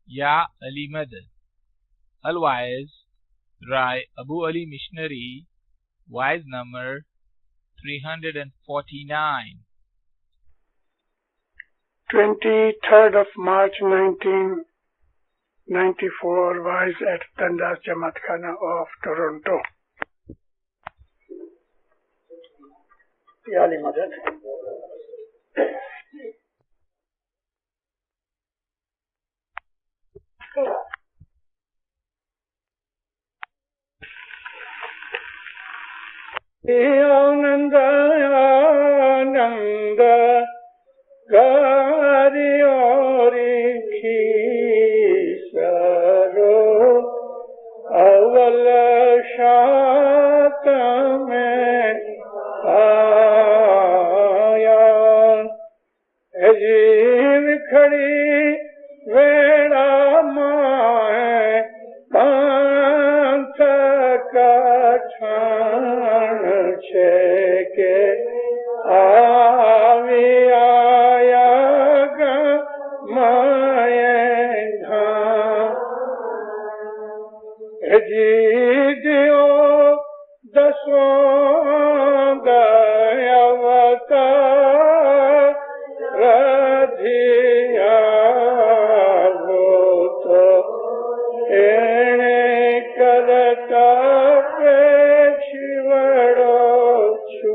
Ya Ali Madad. Otherwise, Rai Abu Ali Missionary, wise number 349. 23rd of March 1994, wise at Tandas Jamaat Khana of Toronto. Ya Ali Madad. Ananda Ananda Gari Ori Khisaro Aval Shat Mein Aaya Ajeeb Khadi Veda Maae Pantha Ka Chhan Cheke Avi Aaya Ga Maae Dhaan Ajidio Daswan Dayavata Radhiya Voto Ene Karata Pekshivado Chu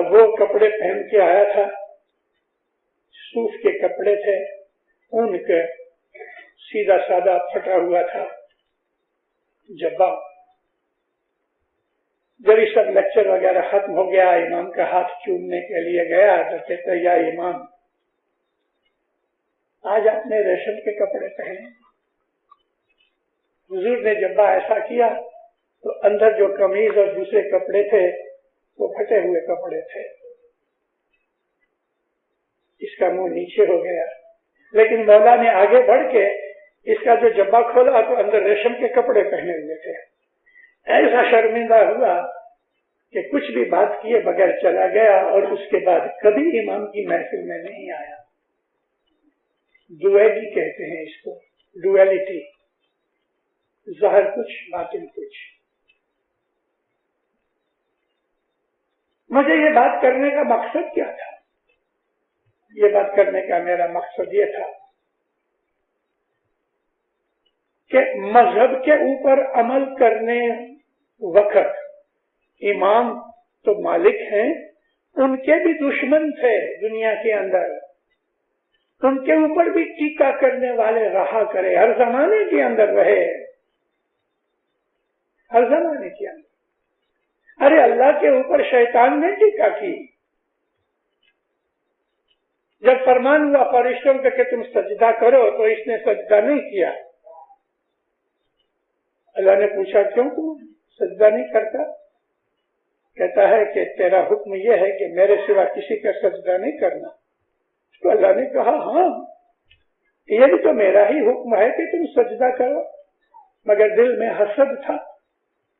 اب وہ کپڑے پہن کے آیا تھا، صوف کے کپڑے تھے، اون کے، سیدھا سادہ پھٹا ہوا تھا جبا۔ جب یہ سب لیکچر وغیرہ ختم ہو گیا، امام کا ہاتھ چومنے کے لیے گیا تو کہتا یا امام آج آپ نے ریشم کے کپڑے پہنے۔ حضور نے جب ایسا کیا تو اندر جو قمیض اور دوسرے کپڑے تھے وہ پھٹے ہوئے کپڑے تھے، اس کا منہ نیچے ہو گیا۔ لیکن مولا نے آگے بڑھ کے اس کا جو جبا کھولا تو اندر ریشم کے کپڑے پہنے ہوئے تھے۔ ایسا شرمندہ ہوا کہ کچھ بھی بات کیے بغیر چلا گیا، اور اس کے بعد کبھی امام کی محفل میں نہیں آیا۔ ڈویلی کہتے ہیں اس کو، ڈویلٹی، ظاہر کچھ باطن کچھ۔ مجھے یہ بات کرنے کا مقصد کیا تھا؟ یہ بات کرنے کا میرا مقصد یہ تھا کہ مذہب کے اوپر عمل کرنے وقت امام تو مالک ہیں، ان کے بھی دشمن تھے دنیا کے اندر، ان کے اوپر بھی ٹیکا کرنے والے رہا کرے، ہر زمانے کے اندر رہے، ہر زمانے کے اندر۔ ارے اللہ کے اوپر شیطان نے ٹیکا کی، جب فرمان ہوا فرشتوں کا کہ تم سجدہ کرو تو اس نے سجدہ نہیں کیا۔ اللہ نے پوچھا کیوں تم سجدہ نہیں کرتا؟ کہتا ہے کہ تیرا حکم یہ ہے کہ میرے سوا کسی کا سجدہ نہیں کرنا۔ تو اللہ نے کہا ہاں یہ بھی تو میرا ہی حکم ہے کہ تم سجدہ کرو، مگر دل میں حسد تھا،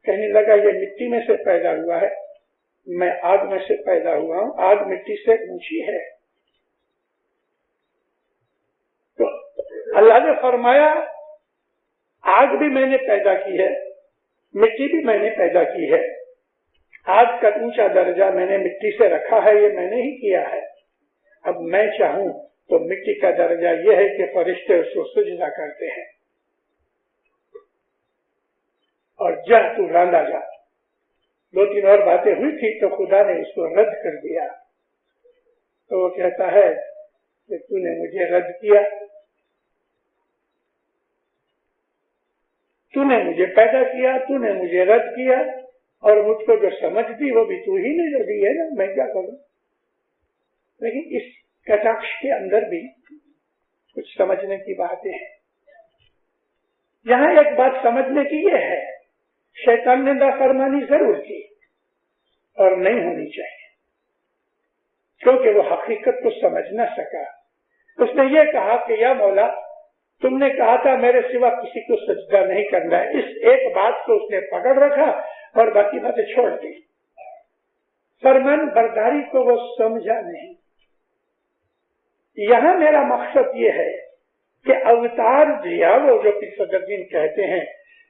کہنے لگا یہ مٹی میں سے پیدا ہوا ہے، میں آگ میں سے پیدا ہوا ہوں، آگ مٹی سے اونچی ہے۔ تو اللہ نے فرمایا آگ بھی میں نے پیدا کی ہے، مٹی بھی میں نے پیدا کی ہے، آگ کا اونچا درجہ میں نے مٹی سے رکھا ہے، یہ میں نے ہی کیا ہے۔ اب میں چاہوں تو مٹی کا درجہ یہ ہے کہ فرشتے اس کو سجدہ کرتے ہیں، اور جا تو راندا جا۔ دو تین اور باتیں ہوئی تھی تو خدا نے اس کو رد کر دیا۔ تو وہ کہتا ہے کہ تو نے مجھے رد کیا، تو نے مجھے پیدا کیا، تو نے مجھے رد کیا، اور مجھ کو جو سمجھ دی وہ بھی تو ہی نے جو دی ہے نا، میں کیا کروں؟ لیکن اس کٹاکش کے اندر بھی کچھ سمجھنے کی باتیں ہیں۔ یہاں ایک بات سمجھنے کی یہ ہے، شیطان نے نافرمانی ضرور کی اور نہیں ہونی چاہیے، کیونکہ وہ حقیقت کو سمجھ نہ سکا۔ اس نے یہ کہا کہ یا مولا تم نے کہا تھا میرے سوا کسی کو سجدہ نہیں کرنا ہے، اس ایک بات کو اس نے پکڑ رکھا اور باقی باتیں چھوڑ دی۔ فرمان برداری کو وہ سمجھا نہیں۔ یہاں میرا مقصد یہ ہے کہ اوتار دیا، وہ جو صدرالدین کہتے ہیں،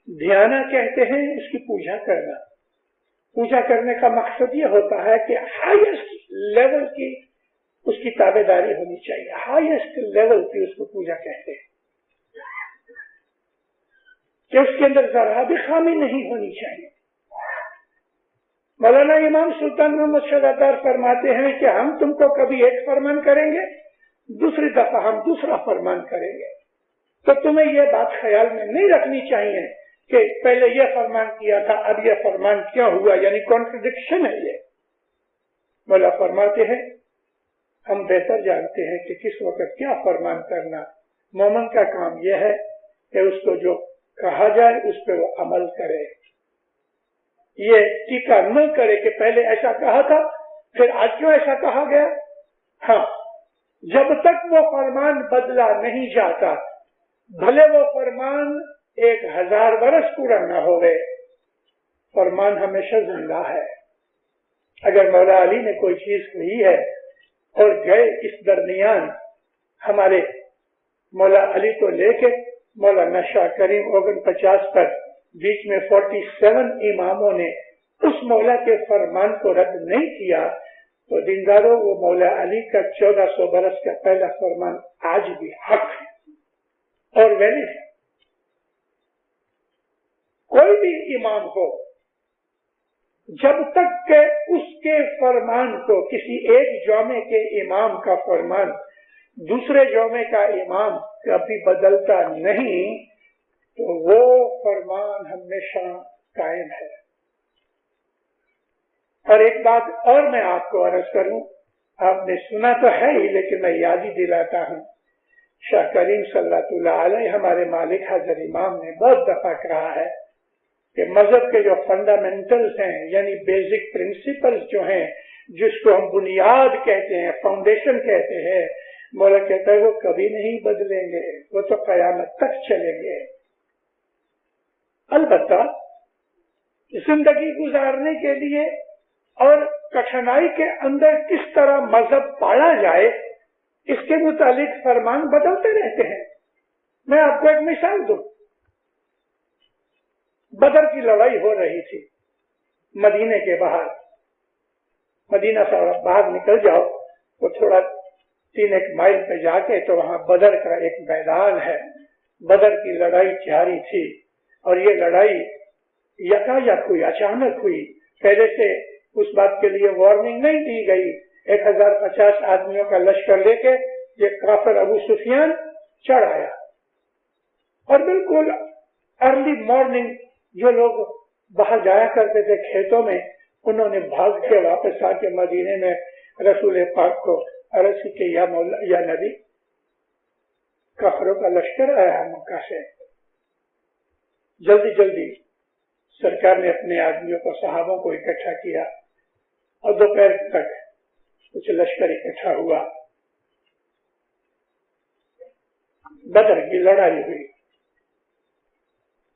دھیانا کہتے ہیں، اس کی پوجا کرنا۔ پوجا کرنے کا مقصد یہ ہوتا ہے کہ ہائیسٹ لیول کی اس کی تابع داری ہونی چاہیے، ہائیسٹ لیول کی اس کو پوجا کہتے ہیں، کہ اس کے اندر ذرا بھی خامی نہیں ہونی چاہیے۔ مولانا امام سلطان محمد شہزادار فرماتے ہیں کہ ہم تم کو کبھی ایک فرمان کریں گے، دوسری دفعہ ہم دوسرا فرمان کریں گے، تو تمہیں یہ بات خیال میں نہیں رکھنی چاہیے کہ پہلے یہ فرمان کیا تھا اب یہ فرمان کیوں ہوا، یعنی کانٹرڈکشن ہے یہ۔ مولا فرماتے ہیں ہم بہتر جانتے ہیں کہ کس وقت کیا فرمان کرنا۔ مومن کا کام یہ ہے کہ اس کو جو کہا جائے اس پہ وہ عمل کرے، یہ ٹیکا نہ کرے کہ پہلے ایسا کہا تھا پھر آج کیوں ایسا کہا گیا۔ ہاں، جب تک وہ فرمان بدلا نہیں جاتا، بھلے وہ فرمان 1000 برس پورا نہ ہو گئے، فرمان ہمیشہ زندہ ہے۔ اگر مولا علی نے کوئی چیز کہی ہے اور گئے اس درمیان ہمارے مولا علی کو لے کے مولانا شاہ کریم 49 پر بیچ میں 47 اماموں نے اس مولا کے فرمان کو رد نہیں کیا، تو دینداروں وہ مولا علی کا 1400 برس کا پہلا فرمان آج بھی حق ہے اور ویلڈ ہے۔ کوئی بھی امام ہو جب تک کہ اس کے فرمان کو کسی ایک جامع کے امام کا فرمان دوسرے جامع کا امام کبھی بدلتا نہیں تو وہ فرمان ہمیشہ قائم ہے۔ اور ایک بات اور میں آپ کو عرض کروں، آپ نے سنا تو ہے ہی لیکن میں یاد ہی دلاتا ہوں، شاہ کریم صلی اللہ علیہ ہمارے مالک حضرت امام نے بہت دفعہ کہا ہے کہ مذہب کے جو فنڈامنٹلز ہیں یعنی بیسک پرنسپلز جو ہیں، جس کو ہم بنیاد کہتے ہیں، فاؤنڈیشن کہتے ہیں، مولا کہتا ہے وہ کبھی نہیں بدلیں گے، وہ تو قیامت تک چلیں گے۔ البتہ زندگی گزارنے کے لیے اور کٹھنائی کے اندر کس طرح مذہب پالا جائے اس کے متعلق فرمان بدلتے رہتے ہیں۔ میں آپ کو ایک مثال دوں، بدر کی لڑائی ہو رہی تھی مدینے کے باہر، مدینہ سے باہر نکل جاؤ تو تھوڑا 3-1 مائل پہ جا کے تو وہاں بدر کا ایک میدان ہے، بدر کی لڑائی جاری تھی اور یہ لڑائی یکایک ہوئی، اچانک ہوئی، پہلے سے اس بات کے لیے وارننگ نہیں دی گئی۔ 1050 آدمیوں کا لشکر لے کے یہ کافر ابو سفیان چڑھ آیا اور بالکل ارلی مارننگ جو لوگ باہر جایا کرتے تھے کھیتوں میں، انہوں نے بھاگ کے واپس آ کے مدینے میں رسول پاک کو عرض کی کہ یا نبی، کافروں کا لشکر آیا ہے مکہ سے، جلدی جلدی۔ سرکار نے اپنے آدمیوں کو، صحابوں کو اکٹھا کیا اور دوپہر تک کچھ لشکر اکٹھا ہوا، بدر کی لڑائی ہوئی۔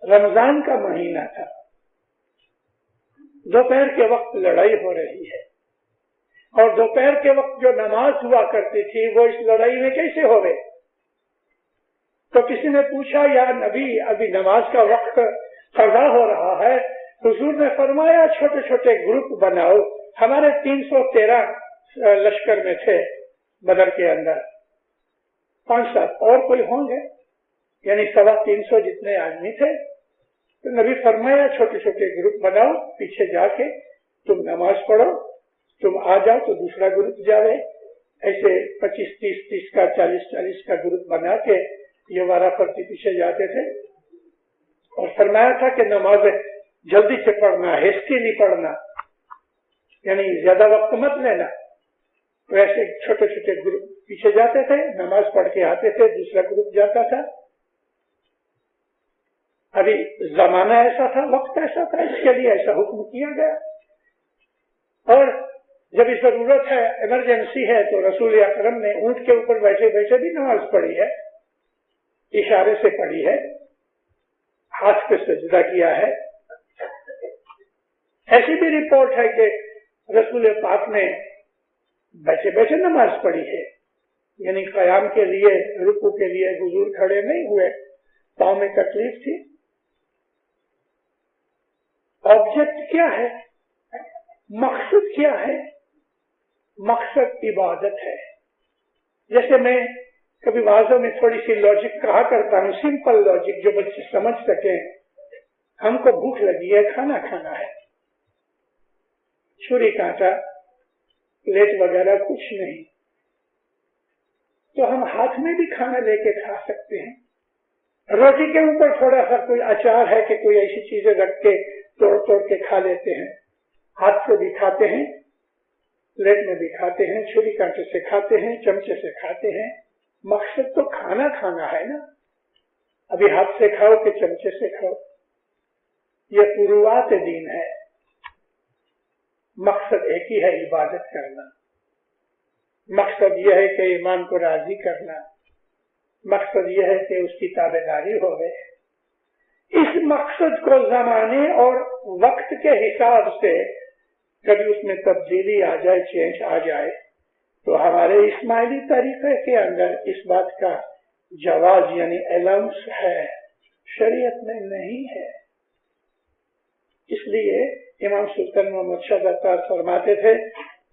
رمضان کا مہینہ تھا، دوپہر کے وقت لڑائی ہو رہی ہے اور دوپہر کے وقت جو نماز ہوا کرتی تھی وہ اس لڑائی میں کیسے ہو گئے؟ تو کسی نے پوچھا یا نبی ابھی نماز کا وقت قضا ہو رہا ہے، حضور نے فرمایا چھوٹے چھوٹے گروپ بناؤ۔ ہمارے 313 لشکر میں تھے بدر کے اندر، 5-7 اور کوئی ہوں گے، یعنی 350 جتنے آدمی تھے۔ تو نبی فرمایا چھوٹے چھوٹے گروپ بناؤ، پیچھے جا کے تم نماز پڑھو، تم آ جاؤ تو دوسرا گروپ جاوے، ایسے 25-30 کا 40 کا گروپ بنا کے یہ وارا فرتی پیچھے جاتے تھے اور فرمایا تھا کہ نماز جلدی سے پڑھنا، ہیسٹیلی پڑھنا، یعنی زیادہ وقت مت لینا۔ تو ایسے چھوٹے چھوٹے گروپ پیچھے جاتے تھے، نماز پڑھ کے آتے تھے، دوسرا گروپ جاتا تھا۔ ابھی زمانہ ایسا تھا، وقت ایسا تھا، اس کے لیے ایسا حکم کیا گیا۔ اور جب اس ضرورت ہے، ایمرجنسی ہے، تو رسول اکرم نے اونٹ کے اوپر بیٹھے بیٹھے بھی نماز پڑھی ہے، اشارے سے پڑھی ہے، ہاتھ پہ سجدہ کیا ہے۔ ایسی بھی رپورٹ ہے کہ رسول پاک نے بیٹھے بیٹھے نماز پڑھی ہے، یعنی قیام کے لیے، رکوع کے لیے حضور کھڑے نہیں ہوئے، پاؤں میں تکلیف تھی۔ آبجیکٹ کیا ہے؟ مقصد کیا ہے؟ مقصد عبادت ہے۔ جیسے میں کبھی واضح میں تھوڑی سی لاجک کہا کرتا ہوں، سمپل لاجک جو بچے سمجھ سکیں۔ ہم کو بھوک لگی ہے، کھانا کھانا ہے، چھری کانٹا پلیٹ وغیرہ کچھ نہیں، تو ہم ہاتھ میں بھی کھانا لے کے کھا سکتے ہیں۔ روٹی کے اوپر تھوڑا سا کوئی اچار ہے کہ کوئی ایسی چیزیں رکھ کے توڑ توڑ کے کھا لیتے ہیں، ہاتھ سے بھی کھاتے ہیں، پلیٹ میں بھی کھاتے ہیں، چھری کانٹے سے کھاتے ہیں، چمچے سے کھاتے ہیں۔ مقصد تو کھانا کھانا ہے نا، ابھی ہاتھ سے کھاؤ کہ چمچے سے کھاؤ، یہ فروعات دین ہے۔ مقصد ایک ہی ہے، عبادت کرنا۔ مقصد یہ ہے کہ ایمان کو راضی کرنا، مقصد یہ ہے کہ اس کی تابعداری ہو گئے۔ اس مقصد کو زمانے اور وقت کے حساب سے کبھی اس میں تبدیلی آ جائے، چینج آ جائے، تو ہمارے اسماعیلی طریقے کے اندر اس بات کا جواز یعنی الاؤنس ہے، شریعت میں نہیں ہے۔ اس لیے امام سلطان محمد شاہ عطار فرماتے تھے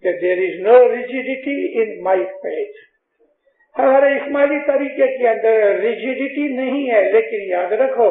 کہ there is no rigidity in my faith۔ ہمارے اسماعیلی طریقے کے اندر ریجیڈیٹی نہیں ہے، لیکن یاد رکھو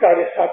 7:30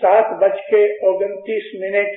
7:29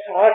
60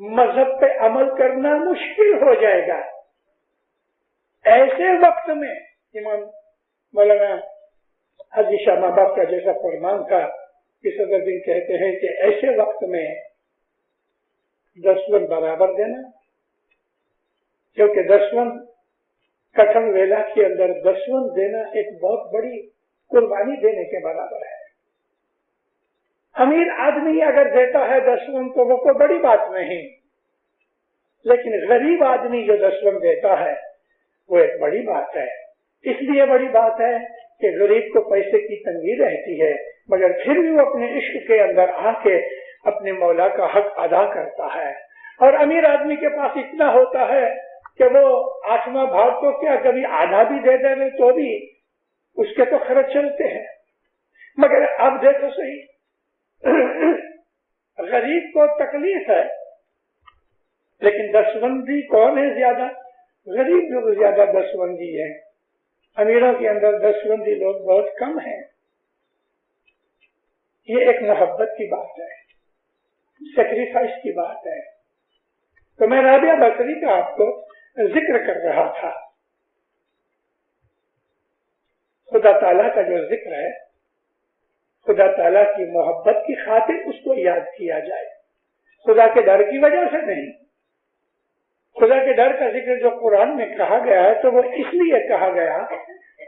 مذہب پہ عمل کرنا مشکل ہو جائے گا. ایسے وقت میں امام مولانا حاجی شاہ ماں باپ کا جیسا فرمان تھا کہ صدر دین کہتے ہیں کہ ایسے وقت میں 10 برابر دینا، کیونکہ 10 کٹھن ویلا کے اندر 10 دینا ایک بہت بڑی قربانی دینے کے برابر ہے. امیر آدمی اگر دیتا ہے 10 تو وہ کوئی بڑی بات نہیں، لیکن غریب آدمی جو 10 دیتا ہے وہ ایک بڑی بات ہے. اس لیے بڑی بات ہے کہ غریب کو پیسے کی تنگی رہتی ہے، مگر پھر بھی وہ اپنے عشق کے اندر آ کے اپنے مولا کا حق ادا کرتا ہے. اور امیر آدمی کے پاس اتنا ہوتا ہے کہ وہ 8واں بھاگ کو کیا کبھی آدھا بھی دے دے تو بھی اس کے تو خرچ چلتے ہیں. مگر اب دیکھو صحیح، غریب کو تکلیف ہے، لیکن دستبندی کون ہے زیادہ؟ غریب لوگ زیادہ دستبندی ہے. امیروں کے اندر دستبندی لوگ بہت کم ہیں. یہ ایک محبت کی بات ہے، سیکریفائس کی بات ہے. تو میں رابعہ بصری کا آپ کو ذکر کر رہا تھا. خدا تعالیٰ کا جو ذکر ہے، خدا تعالیٰ کی محبت کی خاطر اس کو یاد کیا جائے، خدا کے ڈر کی وجہ سے نہیں. خدا کے ڈر کا ذکر جو قرآن میں کہا گیا ہے تو وہ اس لیے کہا گیا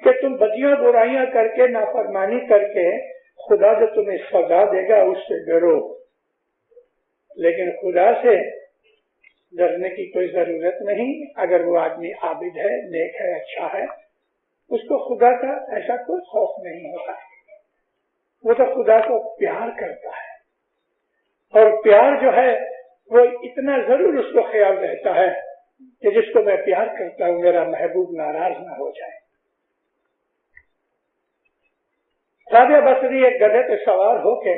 کہ تم بدیاں برائیاں کر کے نافرمانی کر کے خدا جو تمہیں سزا دے گا اس سے ڈرو. لیکن خدا سے ڈرنے کی کوئی ضرورت نہیں. اگر وہ آدمی عابد ہے، نیک ہے، اچھا ہے، اس کو خدا کا ایسا کوئی خوف نہیں ہوتا. وہ تو خدا کو پیار کرتا ہے، اور پیار جو ہے وہ اتنا ضرور اس کو خیال رہتا ہے کہ جس کو میں پیار کرتا ہوں میرا محبوب ناراض نہ ہو جائے. رابعہ بصری ایک گدھے پہ سوار ہو کے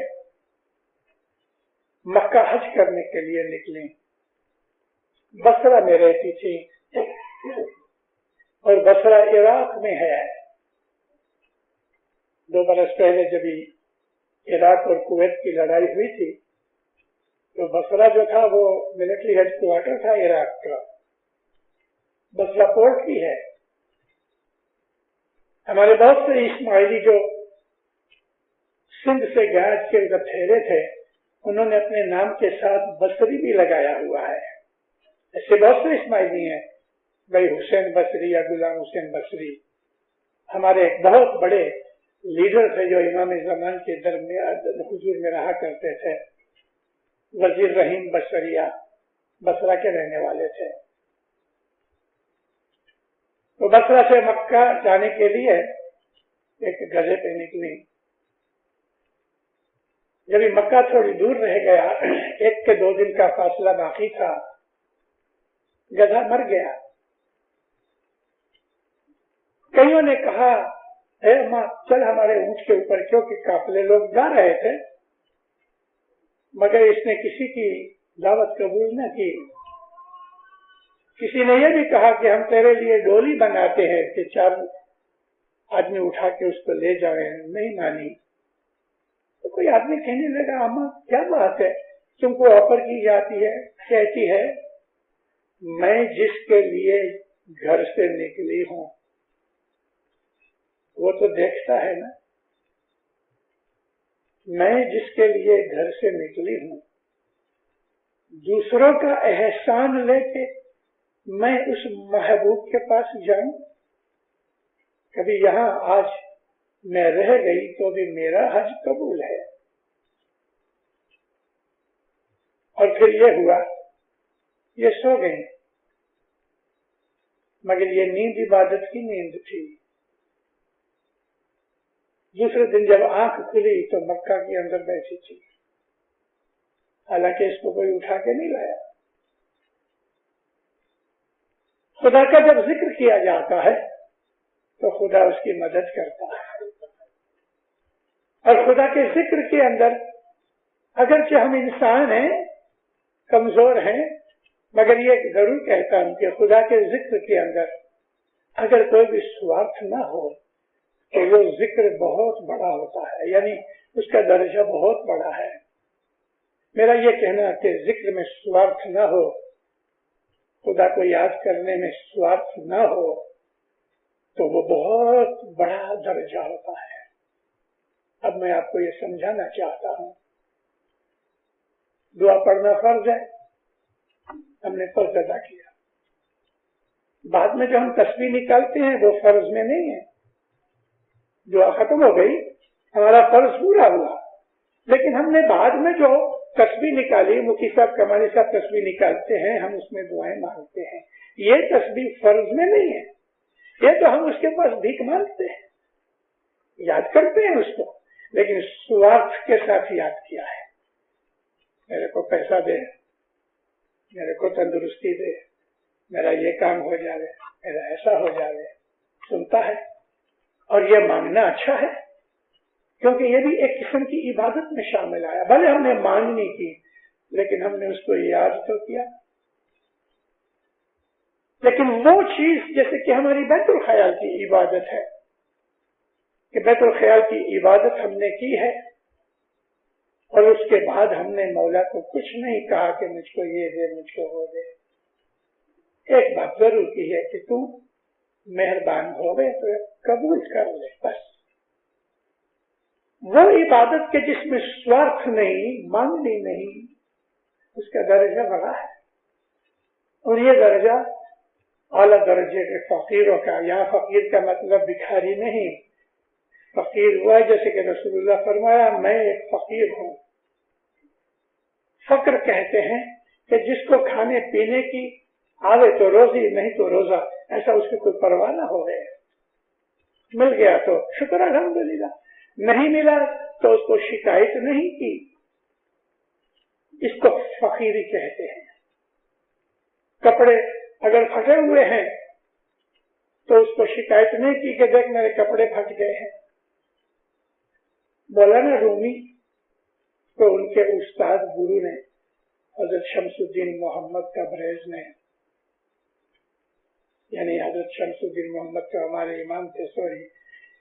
مکہ حج کرنے کے لیے نکلی. بصرہ میں رہتی تھی اور بصرہ عراق میں ہے. 2 برس پہلے جب عراق اور کویت کی لڑائی ہوئی تھی تو بصرہ جو تھا وہ ملٹری ہیڈ کوارٹر تھا عراق کا. بصرہ پورٹ بھی ہے. ہمارے بہت سے اسماعیلی جو سندھ سے گاج کے ادھر ٹھہرے تھے انہوں نے اپنے نام کے ساتھ بصری بھی لگایا ہوا ہے. ایسے بہت سے اسماعیلی ہیں، بھائی حسین بصری یا غلام حسین بصری. ہمارے ایک بہت بڑے لیڈر تھے جو امام زمان کے درمیان حضور میں رہا کرتے تھے، وزیر رحیم بصریہ، بصرہ کے رہنے والے تھے. تو بصرہ سے مکہ جانے کے لیے ایک گدھے پہ نکلی. جب مکہ تھوڑی دور رہ گیا، 1 کے 2 دن کا فاصلہ باقی تھا، گدھا مر گیا. کئیوں نے کہا اے ماں چل ہمارے اونٹ کے اوپر، کیونکہ قافلے لوگ جا رہے تھے، مگر اس نے کسی کی دعوت قبول نہ کی. کسی نے یہ بھی کہا کہ ہم تیرے لیے ڈولی بناتے ہیں کہ 4 آدمی اٹھا کے اس کو لے جائیں. نہیں مانی. تو کوئی آدمی کہنے لگا اماں کیا بات ہے، تم کو آفر کی جاتی ہے، کہتی ہے میں جس کے لیے گھر سے نکلی ہوں وہ تو دیکھتا ہے نا. میں جس کے لیے گھر سے نکلی ہوں، دوسروں کا احسان لے کے میں اس محبوب کے پاس جاؤں. کبھی یہاں آج میں رہ گئی تو بھی میرا حج قبول ہے. اور پھر یہ ہوا، یہ سو گئی، مگر یہ نیند عبادت کی نیند تھی. دوسرے دن جب آنکھ کھلی تو مکہ کے اندر بیٹھی تھی، حالانکہ اس کو کوئی اٹھا کے نہیں لایا. خدا کا جب ذکر کیا جاتا ہے تو خدا اس کی مدد کرتا ہے. اور خدا کے ذکر کے اندر اگرچہ ہم انسان ہیں، کمزور ہیں، مگر یہ ضرور کہتا ہوں کہ خدا کے ذکر کے اندر اگر کوئی بھی سوارتھ نہ ہو تو وہ ذکر بہت بڑا ہوتا ہے، یعنی اس کا درجہ بہت بڑا ہے. میرا یہ کہنا کہ ذکر میں سوارتھ نہ ہو، خدا کو یاد کرنے میں سوارتھ نہ ہو، تو وہ بہت بڑا درجہ ہوتا ہے۔ اب میں آپ کو یہ سمجھانا چاہتا ہوں، دعا پڑھنا فرض ہے، ہم نے فرض ادا کیا۔ بعد میں جو ہم تسبیح نکالتے ہیں وہ فرض میں نہیں ہے، دعا ختم ہو گئی، ہمارا فرض پورا ہوا، لیکن ہم نے بعد میں جو تسبیح نکالی، مفتی صاحب کمالی صاحب تسبیح نکالتے ہیں، ہم اس میں دعائیں مانگتے ہیں، یہ تسبیح فرض میں نہیں ہے، یہ تو ہم اس کے پاس بھیک مانگتے ہیں، یاد کرتے ہیں اس کو، لیکن سوارتھ کے ساتھ یاد کیا ہے۔ میرے کو پیسہ دے، میرے کو تندرستی دے، میرا یہ کام ہو جائے، میرا ایسا ہو جائے، سنتا ہے، اور یہ مانگنا اچھا ہے، کیونکہ یہ بھی ایک قسم کی عبادت میں شامل آیا۔ بھلے ہم نے مانگنی کی، لیکن ہم نے اس کو یاد تو کیا۔ لیکن وہ چیز جیسے کہ ہماری بیت الخیال کی عبادت ہے، کہ بیت الخیال کی عبادت ہم نے کی ہے، اور اس کے بعد ہم نے مولا کو کچھ نہیں کہا کہ مجھ کو یہ دے، مجھ کو وہ دے۔ ایک بات ضرور کی ہے کہ تو مہربان ہو گئے تو قبول کر لے، بس۔ وہ عبادت کے جس میں سوارتھ نہیں، مانگنی نہیں، اس کا درجہ بڑا ہے، اور یہ درجہ اعلیٰ درجے کے فقیروں کا۔ یہاں فقیر کا مطلب بھکاری نہیں، فقیر ہوا جیسے کہ رسول اللہ فرمایا میں ایک فقیر ہوں۔ فقر کہتے ہیں کہ جس کو کھانے پینے کی آوے تو روزی، نہیں تو روزہ، ایسا اس کی کوئی پرواہ نہ ہو گئے، مل گیا تو شکر الحمدللہ، نہیں ملا تو اس کو شکایت نہیں کی، اس کو فقیری کہتے ہیں۔ کپڑے اگر پھٹے ہوئے ہیں تو اس کو شکایت نہیں کی کہ دیکھ میرے کپڑے پھٹ گئے ہیں۔ مولانا رومی کو ان کے استاد گرو نے حضرت شمس الدین محمد تبریز نے، یعنی حضرت شمس الدین محمد کا ہمارے امام تھے،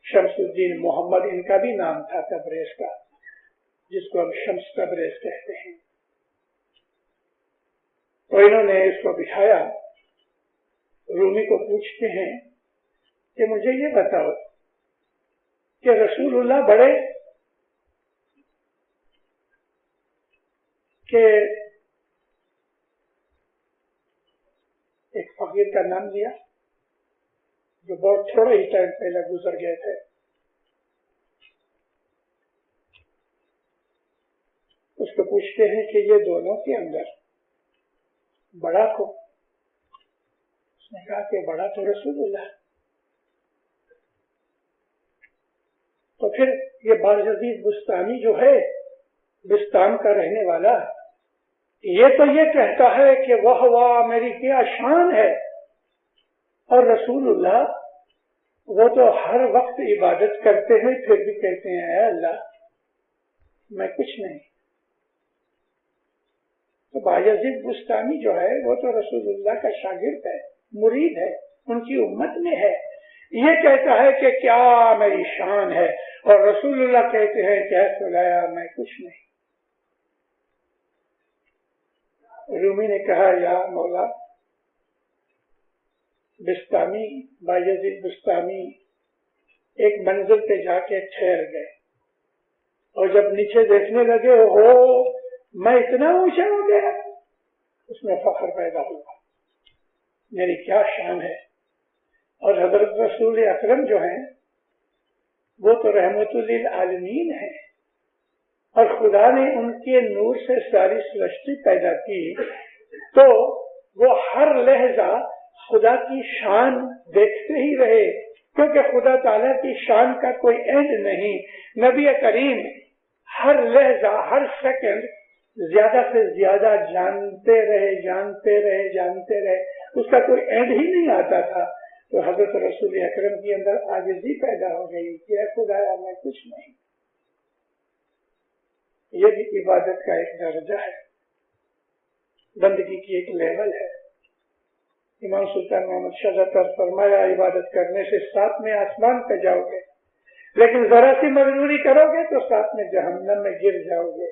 شمس الدین محمد ان کا بھی نام تھا تبریز کا، جس کو ہم شمس تبریز کہتے ہیں۔ تو انہوں نے اس کو بٹھایا، رومی کو پوچھتے ہیں کہ مجھے یہ بتاؤ کہ رسول اللہ بڑے کہ ایک فقیر کا نام لیا جو بہت تھوڑا ہی ٹائم پہلے گزر گئے تھے، اس کو پوچھتے ہیں کہ یہ دونوں کے اندر بڑا کو؟ اس نے کہا کہ بڑا تو رسول اللہ۔ تو پھر یہ بارجزید بستانی جو ہے، بستان کا رہنے والا، یہ تو یہ کہتا ہے کہ واہ واہ میری کیا شان ہے، اور رسول اللہ وہ تو ہر وقت عبادت کرتے ہیں پھر بھی کہتے ہیں اے اللہ میں کچھ نہیں۔ تو بایزید بستانی جو ہے وہ تو رسول اللہ کا شاگرد ہے، مرید ہے، ان کی امت میں ہے، یہ کہتا ہے کہ کیا میری شان ہے، اور رسول اللہ کہتے ہیں کہ اے خدایا میں کچھ نہیں۔ رومی نے کہا یا مولا، بستانی بایزید بستانی ایک منزل پہ جا کے ٹھہر گئے، اور جب نیچے دیکھنے لگے ہو میں اتنا اونچا ہو گیا، اس میں فخر پیدا ہوا، میری کیا شان ہے۔ اور حضرت رسول اکرم جو ہیں وہ تو رحمت للعالمین ہیں، اور خدا نے ان کے نور سے ساری سرشٹی پیدا کی، تو وہ ہر لحظہ خدا کی شان دیکھتے ہی رہے، کیونکہ خدا تعالیٰ کی شان کا کوئی اینڈ نہیں۔ نبی کریم ہر لحظہ ہر سیکنڈ زیادہ سے زیادہ جانتے رہے، اس کا کوئی اینڈ ہی نہیں آتا تھا۔ تو حضرت رسول اکرم کے اندر عاجزی پیدا ہو گئی کہ اے خدایا میں کچھ نہیں۔ یہ بھی عبادت کا ایک درجہ ہے، بندگی کی ایک لیول ہے۔ امام سلطان محمد شاہ فرمایا عبادت کرنے سے 7 آسمان پہ جاؤ گے، لیکن ذرا سی مزدوری کرو گے تو 7 جہنم میں گر جاؤ گے۔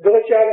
2-4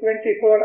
24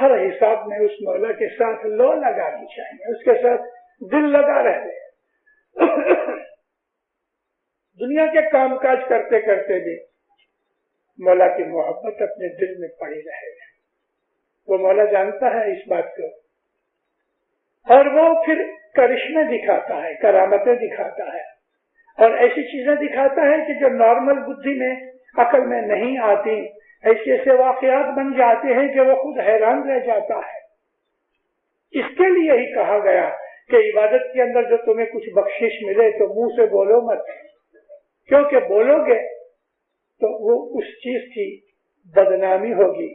ہر حساب میں اس مولا کے ساتھ لو لگانی چاہیے، اس کے ساتھ دل لگا رہے۔ دنیا کے کام کاج کرتے کرتے بھی مولا کی محبت اپنے دل میں پڑی رہے گی۔ وہ مولا جانتا ہے اس بات کو، اور وہ پھر کرشمے دکھاتا ہے، کرامتیں دکھاتا ہے، اور ایسی چیزیں دکھاتا ہے کہ جو نارمل بدھی میں، عقل میں نہیں آتی، ایسے ایسے واقعات بن جاتے ہیں کہ وہ خود حیران رہ جاتا ہے۔ اس کے لیے ہی کہا گیا کہ عبادت کے اندر جو تمہیں کچھ بخشش ملے تو منہ سے بولو مت، کیونکہ بولو گے تو وہ اس چیز کی بدنامی ہوگی،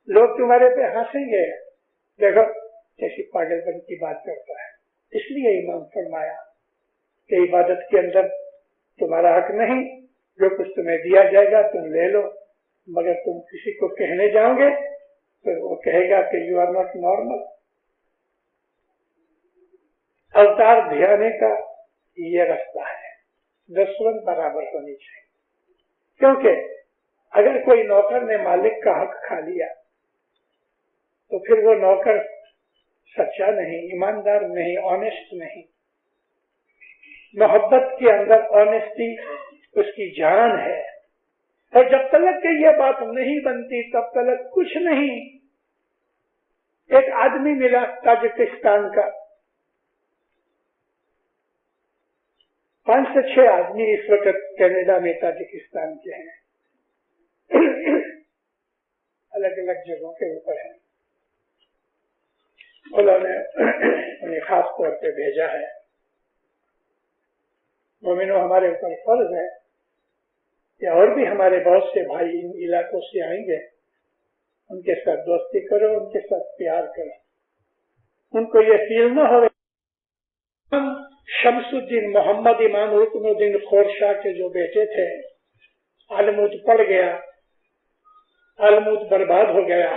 لوگ تمہارے پہ ہنسیں گے، دیکھو کیسی پاگل پن کی بات کرتا ہے۔ اس لیے امام فرمایا کہ عبادت کے اندر تمہارا حق نہیں، جو کچھ تمہیں دیا جائے گا تم لے لو، مگر تم کسی کو کہنے جاؤ گے تو وہ کہے گا کہ یو آر ناٹ نارمل۔ اوتار دھیانے کا یہ راستہ ہے، دسوند برابر ہونی چاہیے، کیونکہ اگر کوئی نوکر نے مالک کا حق کھا لیا تو پھر وہ نوکر سچا نہیں، ایماندار نہیں، آنےسٹ نہیں۔ محبت کے اندر آنےسٹی اس کی جان ہے، اور جب تک کہ یہ بات نہیں بنتی تب تک کچھ نہیں۔ ایک آدمی ملا تاجکستان کا، 5 سے 6 آدمی اس وقت کینیڈا میں تاجکستان کے ہیں، الگ الگ جگہوں کے اوپر ہیں۔ انہوں نے انہیں خاص طور پہ بھیجا ہے۔ مومنوں، ہمارے اوپر فرض ہے کہ اور بھی ہمارے بہت سے بھائی ان علاقوں سے آئیں گے، ان کے ساتھ دوستی کرو، ان کے ساتھ پیار کرو، ان کو یہ فیل نہ ہو۔ شمس الدین محمد امام رکن الدین خورشاہ کے جو بیٹے تھے، علمود پڑ گیا، علمود برباد ہو گیا۔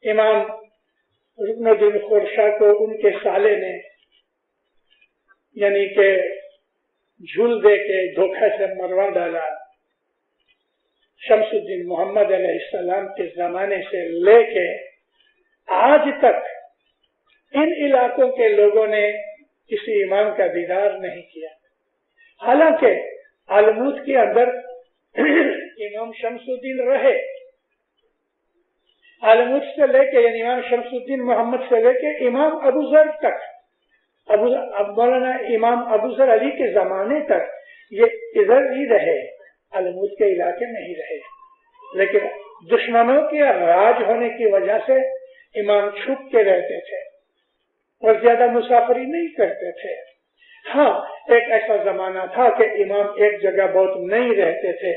امام رکن الدین خورشاہ کو ان کے سالے نے یعنی کہ جھول دے کے دھوکہ سے مروا ڈالا۔ شمس الدین محمد علیہ السلام کے زمانے سے لے کے آج تک ان علاقوں کے لوگوں نے کسی امام کا دیدار نہیں کیا، حالانکہ علمود کے اندر امام شمس الدین رہے۔ علمود سے لے کے یعنی امام شمس الدین محمد سے لے کے امام ابو ذر تک، مولانا امام ابو ذر علی کے زمانے تک یہ ادھر ہی رہے، علمود کے علاقے میں ہی رہے، لیکن دشمنوں کے راج ہونے کی وجہ سے امام چھپ کے رہتے تھے اور زیادہ مسافری نہیں کرتے تھے۔ ہاں، ایک ایسا زمانہ تھا کہ امام ایک جگہ بہت نہیں رہتے تھے،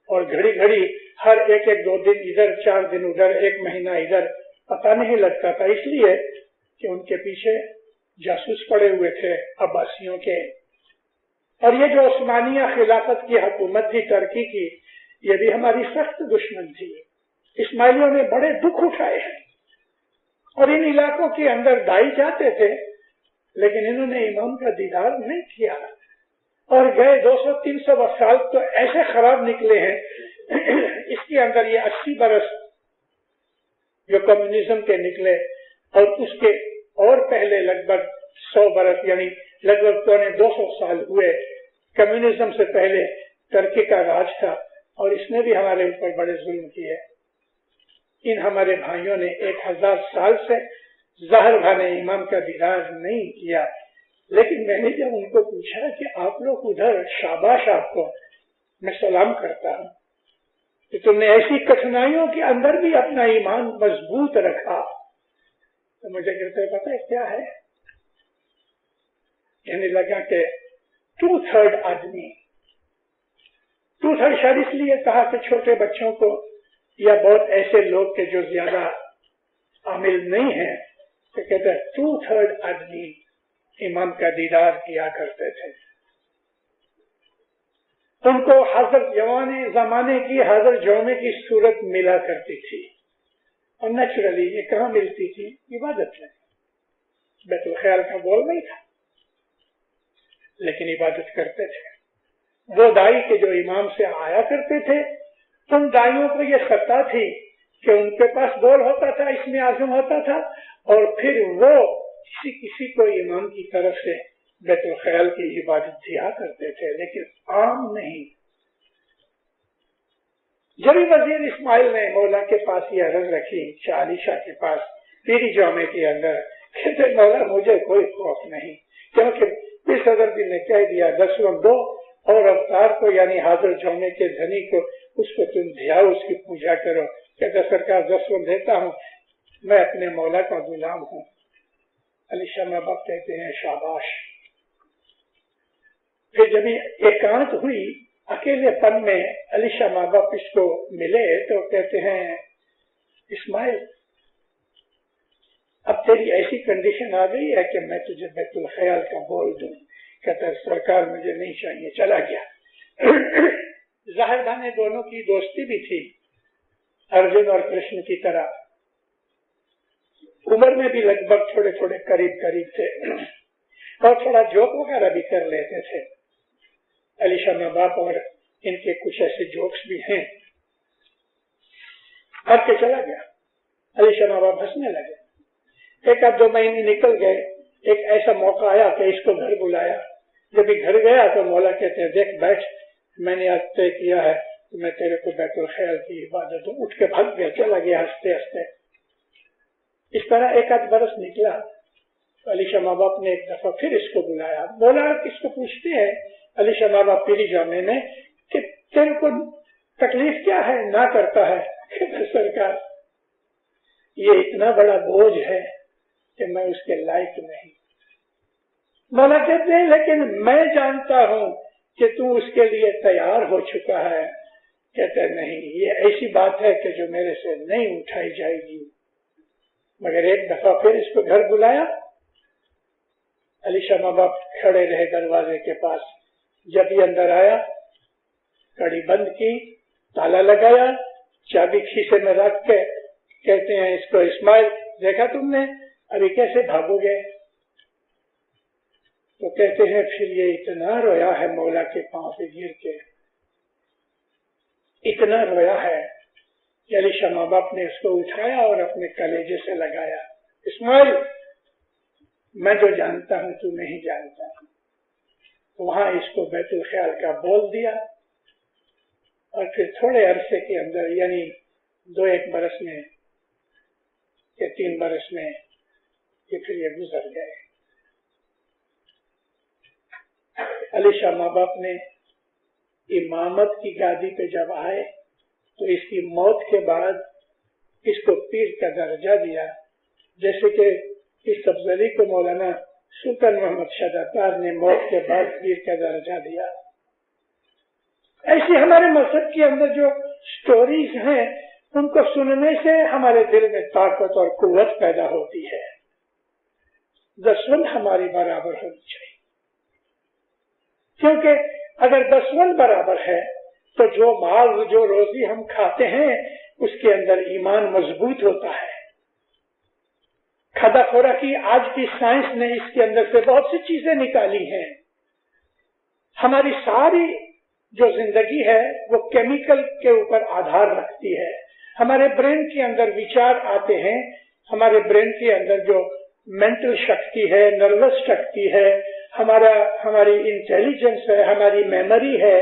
اور گھڑی گھڑی ہر ایک 2 دن ادھر، 4 دن ادھر، 1 مہینہ ادھر، پتہ نہیں لگتا تھا، اس لیے کہ ان کے پیچھے جاسوس پڑے ہوئے تھے عباسیوں کے۔ اور یہ جو عثمانیہ خلافت کی حکومت تھی ترکی کی، یہ بھی ہماری سخت دشمن تھی۔ اسماعیلیوں نے بڑے دکھ اٹھائے ہیں، اور ان علاقوں کے اندر دائی جاتے تھے، لیکن انہوں نے امام کا دیدار نہیں کیا، اور گئے 200-300 سال تو ایسے خراب نکلے ہیں۔ اس کے اندر یہ 80 برس جو کمیونزم کے نکلے، اور اس کے اور پہلے لگ بھگ 100 برس یعنی لگ بھگ 250 سال ہوئے کمیونزم سے پہلے ترکی کا راج تھا، اور اس نے بھی ہمارے اوپر بڑے ظلم کیے۔ ان ہمارے بھائیوں نے 1000 سال سے ظاہر بھانے امام کا دیدار نہیں کیا، لیکن میں نے جب ان کو پوچھا کہ آپ لوگ ادھر، شاباش آپ کو، میں سلام کرتا ہوں کہ تم نے ایسی کٹھنائیوں کے اندر بھی اپنا ایمان مضبوط رکھا، تو مجھے کہتے ہیں پتہ ہے کیا ہے؟ کہنے لگا کہ 2/3 آدمی، 2/3 شاید اس لیے کہا کہ چھوٹے بچوں کو یا بہت ایسے لوگ کے جو زیادہ عامل نہیں ہیں، تو کہتے ہیں 2/3 آدمی امام کا دیدار کیا کرتے تھے۔ ان کو حضرت جوانے زمانے کی حضرت جومے کی صورت ملا کرتی تھی، اور نیچرلی یہ کہاں ملتی تھی؟ عبادت میں۔ بیت الخیال کا بول نہیں تھا، لیکن عبادت کرتے تھے۔ وہ دائی کے جو امام سے آیا کرتے تھے، ان دائیوں کو یہ خطا تھی کہ ان کے پاس بول ہوتا تھا، اسم اعظم ہوتا تھا، اور پھر وہ کسی کو امام کی طرف سے بیت الخیال کی عبادت دیا کرتے تھے، لیکن عام نہیں۔ جبھی وزیر اسماعیل نے مولا کے پاس یہ عرض رکھی، شاہ علی شاہ کے پاس پیری جامع کے اندر، کہتے مولا مجھے کوئی خوف نہیں، کیونکہ پیر صدر جی نے کہہ دیا دسویں دو اور اوتار کو یعنی حاضر جامع کے دھنی کو اس کو تم دھیاؤ، اس کی پوجا کرو۔ کہتے سرکار دسویں دیتا ہوں، میں اپنے مولا کا غلام ہوں۔ علی شاہ ماں باپ کہتے ہیں شاباش۔ پھر جب ایکانت ہوئی اکیلے پن میں علی شاہ ماں باپ اس کو ملے تو کہتے ہیں اسماعیل اب تیری ایسی کنڈیشن آ گئی ہے کہ میں تجھے بیت الخیال کا بول دوں۔ کہتا ہے سرکار مجھے نہیں چاہیے، چلا گیا۔ ظاہر دانے دونوں کی دوستی بھی تھی، ارجن اور کرشن کی طرح، عمر میں بھی لگ بھگ تھوڑے تھوڑے قریب تھے اور تھوڑا جوک وغیرہ بھی کر لیتے تھے۔ علی شاہ ماں باپ اور ان کے کچھ ایسے جوکس بھی ہیں۔ ہٹ کے چلا گیا، علی شاہ ماں باپ ہنسنے لگے۔ ایک آدھ 2 مہینے نکل گئے، ایک ایسا موقع آیا کہ اس کو گھر بلایا۔ جب یہ گھر گیا تو مولا کہتے ہیں دیکھ بیٹھ، میں نے آج طے کیا ہے کہ میں تیرے کو بیت الخیال کی عبادت ہوں۔ اٹھ کے بھگ گیا، چلا گیا ہنستے ہنستے۔ اس طرح ایک آدھ برس نکلا، علی شاہ ماں باپ نے ایک دفعہ پھر اس کو بلایا۔ مولا اس کو پوچھتے ہیں علی شاہ ماں باپ پیری جامع میں کہ تیرے کو تکلیف کیا ہے، نہ کرتا ہے؟ کہ سرکار یہ اتنا بڑا بوجھ ہے کہ میں اس کے لائق نہیں۔ مولا کہتے ہیں لیکن میں جانتا ہوں کہ تو اس کے لیے تیار ہو چکا ہے۔ کہتے نہیں، یہ ایسی بات ہے کہ جو میرے سے نہیں اٹھائی جائے گی۔ مگر ایک دفعہ پھر اس کو گھر بلایا۔ علی شاہ ماں باپ کھڑے رہے دروازے کے پاس۔ جب یہ اندر آیا، کڑی بند کی، تالا لگایا، چابی کھیسے میں رکھ کے کہتے ہیں اس کو اسماعیل دیکھا تم نے، ابھی کیسے بھاگو گے؟ تو کہتے ہیں پھر یہ اتنا رویا ہے مولا کے پاؤں پہ گر کے، اتنا رویا ہے کہ علی شاہ ماں باپ نے اس کو اٹھایا اور اپنے کلیجے سے لگایا۔ اسماعیل میں جو جانتا ہوں تو نہیں جانتا۔ وہاں اس کو بیت الخیال کا بول دیا، اور پھر تھوڑے عرصے کے اندر یعنی 2-1 برس میں یا 3 برس میں یہ پھر یہ گزر گئے۔ علی شاہ ماں باپ نے امامت کی گادی پہ جب آئے تو اس کی موت کے بعد اس کو پیر کا درجہ دیا، جیسے کہ اس افضلی کو مولانا سلطان محمد شاہ عطار نے موت کے بعد پیر کا درجہ دیا۔ ایسی ہمارے مذہب کے اندر جو سٹوریز ہیں ان کو سننے سے ہمارے دل میں طاقت اور قوت پیدا ہوتی ہے۔ دسوند ہماری برابر ہونی چاہیے، کیونکہ اگر دسوند برابر ہے تو جو مال جو روزی ہم کھاتے ہیں اس کے اندر ایمان مضبوط ہوتا ہے۔ کھادا خورا کی آج کی سائنس نے اس کے اندر سے بہت سی چیزیں نکالی ہیں۔ ہماری ساری جو زندگی ہے وہ کیمیکل کے اوپر آدھار رکھتی ہے۔ ہمارے برین کے اندر وچار آتے ہیں، ہمارے برین کے اندر جو مینٹل شکتی ہے، نروس شکتی ہے، ہماری انٹیلیجنس ہے، ہماری میموری ہے،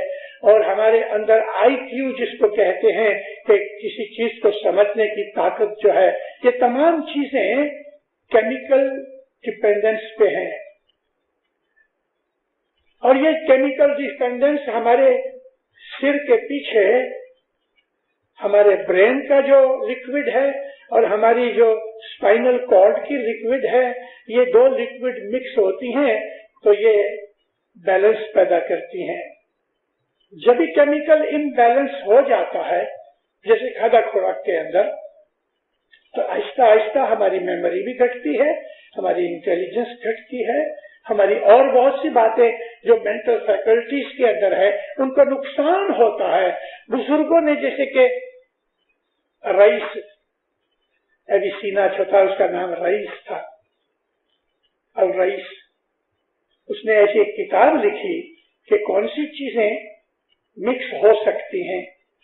اور ہمارے اندر آئی کیو جس کو کہتے ہیں کہ کسی چیز کو سمجھنے کی طاقت جو ہے، یہ تمام چیزیں کیمیکل ڈپینڈنس پہ ہیں۔ اور یہ کیمیکل ڈپینڈنس ہمارے سر کے پیچھے ہمارے برین کا جو لکوڈ ہے اور ہماری جو اسپائنل کارڈ کی لکوڈ ہے، یہ 2 لکوڈ مکس ہوتی ہیں تو یہ بیلنس پیدا کرتی ہیں۔ جب بھی کیمیکل امبیلنس ہو جاتا ہے جیسے کھادا خوراک کے اندر، تو آہستہ آہستہ ہماری میموری بھی گھٹتی ہے، ہماری انٹیلیجنس گھٹتی ہے، ہماری اور بہت سی باتیں جو مینٹل فیکلٹیز کے اندر ہے ان کو نقصان ہوتا ہے۔ بزرگوں نے جیسے کہ رئیس ایویسینا چھوٹا، اس کا نام رئیس تھا، الرئیس، اس نے ایسی ایک کتاب لکھی کہ کون سی چیزیں مکس ہو سکتی ہیں